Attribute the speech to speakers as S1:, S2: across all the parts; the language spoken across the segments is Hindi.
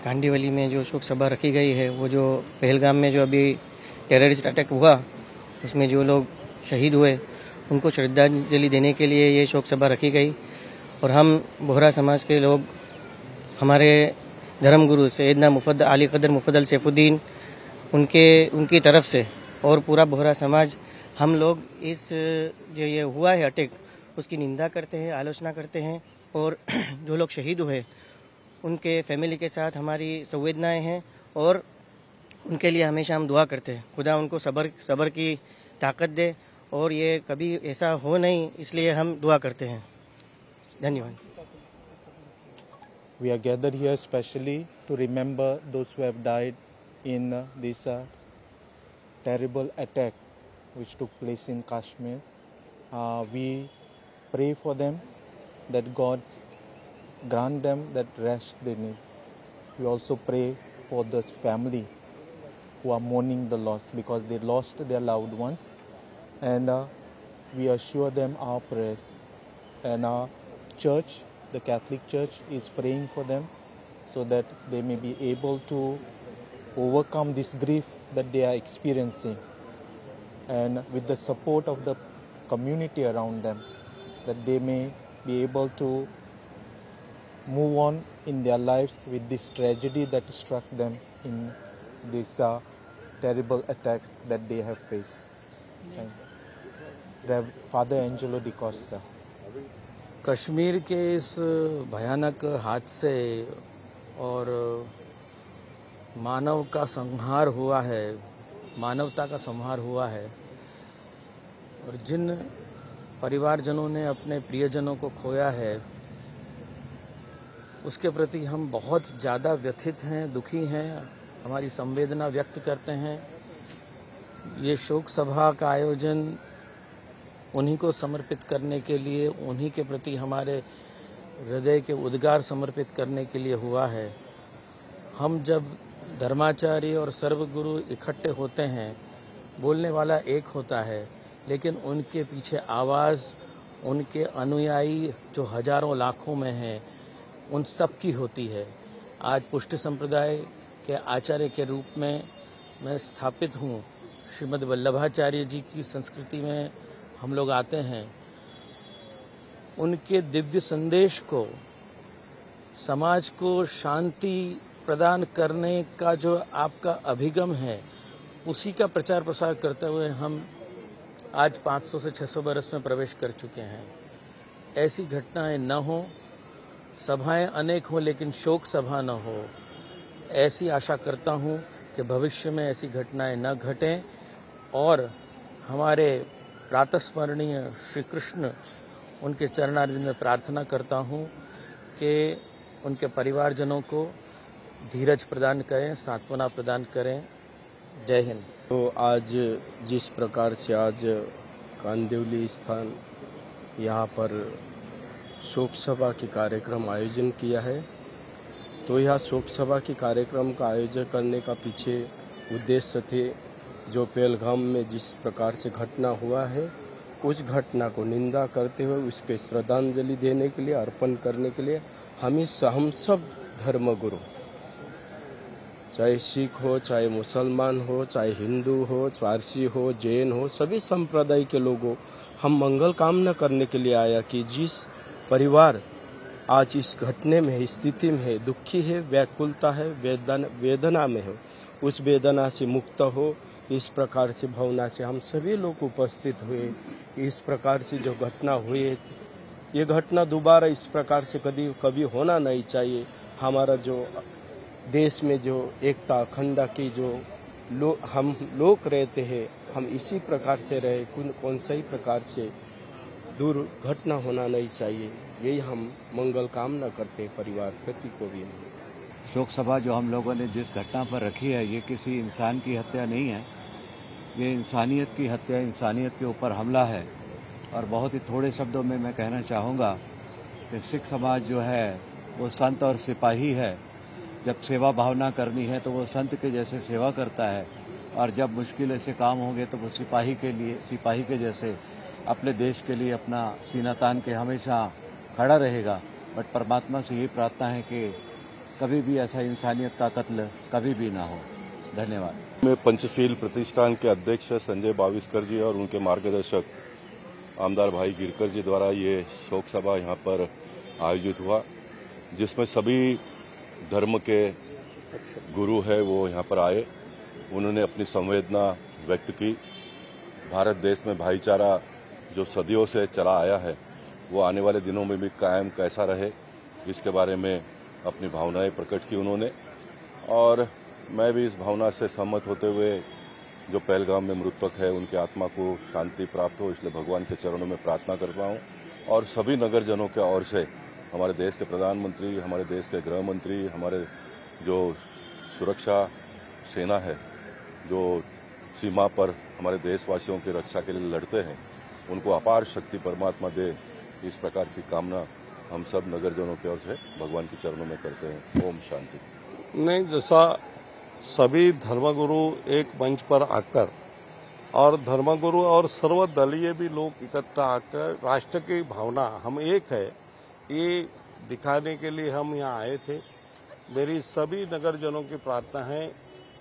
S1: कांडीवली में जो शोक सभा रखी गई है, वो जो पहलगाम में जो अभी टेररिस्ट अटैक हुआ उसमें जो लोग शहीद हुए उनको श्रद्धांजलि देने के लिए ये शोक सभा रखी गई। और हम बोहरा समाज के लोग हमारे धर्मगुरु सैयदना मुफद्दल आली कदर मुफद्दल सैफुद्दीन उनकी तरफ से और पूरा बोहरा समाज हम लोग इस जो ये हुआ है अटैक उसकी निंदा करते हैं, आलोचना करते हैं। और जो लोग शहीद हुए उनके फैमिली के साथ हमारी संवेदनाएं हैं और उनके लिए हमेशा हम दुआ करते हैं। खुदा उनको सब्र की ताकत दे और ये कभी ऐसा हो नहीं, इसलिए हम दुआ करते हैं। धन्यवाद।
S2: We are gathered here especially to remember those who have died in this terrible attack which took place in Kashmir. We pray for them that God grant them that rest they need. We also pray for this family who are mourning the loss because they lost their loved ones, and we assure them our prayers. And our church, the Catholic Church, is praying for them so that they may be able to overcome this grief that they are experiencing, and with the support of the community around them, that they may be able to move on in their lives with this tragedy that struck them in this terrible attack that they have faced. Father Angelo Di Costa.
S3: Kashmir के इस भयानक हादसे और मानव का संहार हुआ है, मानवता का संहार हुआ है, और जिन परिवारजनों ने अपने प्रियजनों को खोया है उसके प्रति हम बहुत ज़्यादा व्यथित हैं, दुखी हैं, हमारी संवेदना व्यक्त करते हैं। ये शोक सभा का आयोजन उन्हीं को समर्पित करने के लिए, उन्हीं के प्रति हमारे हृदय के उद्गार समर्पित करने के लिए हुआ है। हम जब धर्माचार्य और सर्वगुरु इकट्ठे होते हैं, बोलने वाला एक होता है, लेकिन उनके पीछे आवाज़, उनके अनुयायी जो हजारों लाखों में हैं, उन सब की होती है। आज पुष्टि संप्रदाय के आचार्य के रूप में मैं स्थापित हूँ। श्रीमद् वल्लभाचार्य जी की संस्कृति में हम लोग आते हैं। उनके दिव्य संदेश को, समाज को शांति प्रदान करने का जो आपका अभिगम है, उसी का प्रचार प्रसार करते हुए हम आज 500 से 600 बरस में प्रवेश कर चुके हैं। ऐसी घटनाएं न हो, सभाएं अनेक हो लेकिन शोक सभा न हो, ऐसी आशा करता हूं कि भविष्य में ऐसी घटनाएं न घटें। और हमारे प्रातस्मरणीय श्री कृष्ण, उनके चरणारविंद में प्रार्थना करता हूं कि उनके परिवारजनों को धीरज प्रदान करें, सांत्वना प्रदान करें। जय हिंद।
S4: तो आज जिस प्रकार से आज कांदिवली स्थान यहाँ पर शोक सभा के कार्यक्रम आयोजन किया है, तो यह शोक सभा के कार्यक्रम का आयोजन करने का पीछे उद्देश्य थे जो पहलगाम में जिस प्रकार से घटना हुआ है, उस घटना को निंदा करते हुए उसके श्रद्धांजलि देने के लिए, अर्पण करने के लिए हम सब धर्मगुरु, चाहे सिख हो, चाहे मुसलमान हो, चाहे हिंदू हो, पारसी हो, जैन हो, सभी संप्रदाय के लोगों, हम मंगल कामना करने के लिए आया कि जिस परिवार आज इस घटने में स्थिति में है, दुखी है, व्याकुलता है, वेदना में हो, उस वेदना से मुक्त हो। इस प्रकार से भावना से हम सभी लोग उपस्थित हुए। इस प्रकार से जो घटना हुई है, ये घटना दोबारा इस प्रकार से कभी होना नहीं चाहिए। हमारा जो देश में जो एकता अखंडता की जो हम लोग रहते हैं, हम इसी प्रकार से रहे, कौन सा ही प्रकार से दुर्घटना होना नहीं चाहिए। यही हम मंगल कामना करते हैं परिवार प्रति को भी।
S5: शोक सभा जो हम लोगों ने जिस घटना पर रखी है, ये किसी इंसान की हत्या नहीं है, ये इंसानियत की हत्या, इंसानियत के ऊपर हमला है। और बहुत ही थोड़े शब्दों में मैं कहना चाहूँगा कि सिख समाज जो है वो संत और सिपाही है। जब सेवा भावना करनी है तो वो संत के जैसे सेवा करता है, और जब मुश्किल से काम होंगे तो वो सिपाही के जैसे अपने देश के लिए अपना सीना तान के हमेशा खड़ा रहेगा। बट परमात्मा से ये प्रार्थना है कि कभी भी ऐसा इंसानियत का कत्ल कभी भी ना हो। धन्यवाद।
S6: में पंचशील प्रतिष्ठान के अध्यक्ष संजय बाविस्कर जी और उनके मार्गदर्शक आमदार भाई गिरकर जी द्वारा ये शोक सभा यहाँ पर आयोजित हुआ, जिसमें सभी धर्म के गुरु है वो यहाँ पर आए। उन्होंने अपनी संवेदना व्यक्त की। भारत देश में भाईचारा जो सदियों से चला आया है वो आने वाले दिनों में भी कायम कैसा रहे, इसके बारे में अपनी भावनाएं प्रकट की उन्होंने। और मैं भी इस भावना से सहमत होते हुए जो पहलगाम में मृतक है उनकी आत्मा को शांति प्राप्त हो, इसलिए भगवान के चरणों में प्रार्थना करता हूँ। और सभी नगरजनों के ओर से हमारे देश के प्रधानमंत्री, हमारे देश के गृह मंत्री, हमारे जो सुरक्षा सेना है जो सीमा पर हमारे देशवासियों की रक्षा के लिए लड़ते हैं, उनको अपार शक्ति परमात्मा दे, इस प्रकार की कामना हम सब नगरजनों की ओर से भगवान के चरणों में करते हैं। ओम शांति।
S7: नहीं, जैसा सभी धर्मगुरु एक मंच पर आकर और धर्मगुरु और सर्वदलीय भी लोग इकट्ठा आकर राष्ट्र की भावना हम एक है ये दिखाने के लिए हम यहाँ आए थे। मेरी सभी नगरजनों की प्रार्थना है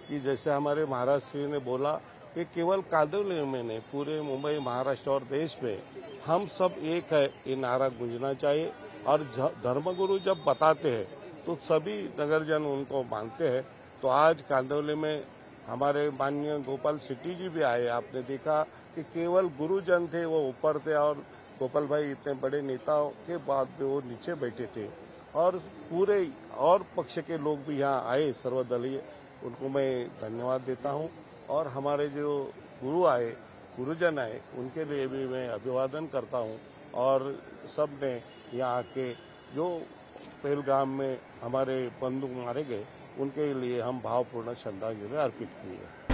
S7: कि जैसे हमारे महाराज श्री ने बोला कि केवल कांदिवली में नहीं, पूरे मुंबई, महाराष्ट्र और देश में हम सब एक है, ये नारा गूंजना चाहिए। और धर्मगुरु जब बताते हैं तो सभी नगरजन उनको मानते हैं। तो आज कांदिवली में हमारे माननीय गोपाल सिटी जी भी आए। आपने देखा कि केवल गुरुजन थे, वो ऊपर थे, और गोपाल भाई इतने बड़े नेताओं के बाद भी वो नीचे बैठे थे। और पूरे और पक्ष के लोग भी यहाँ आए, सर्वदलीय, उनको मैं धन्यवाद देता हूँ। और हमारे जो गुरु आए, गुरुजन आए, उनके लिए भी मैं अभिवादन करता हूँ। और सब ने यहाँ आके जो पहलगाम में हमारे बंधु मारे गए उनके लिए हम भावपूर्ण श्रद्धांजलि अर्पित की है।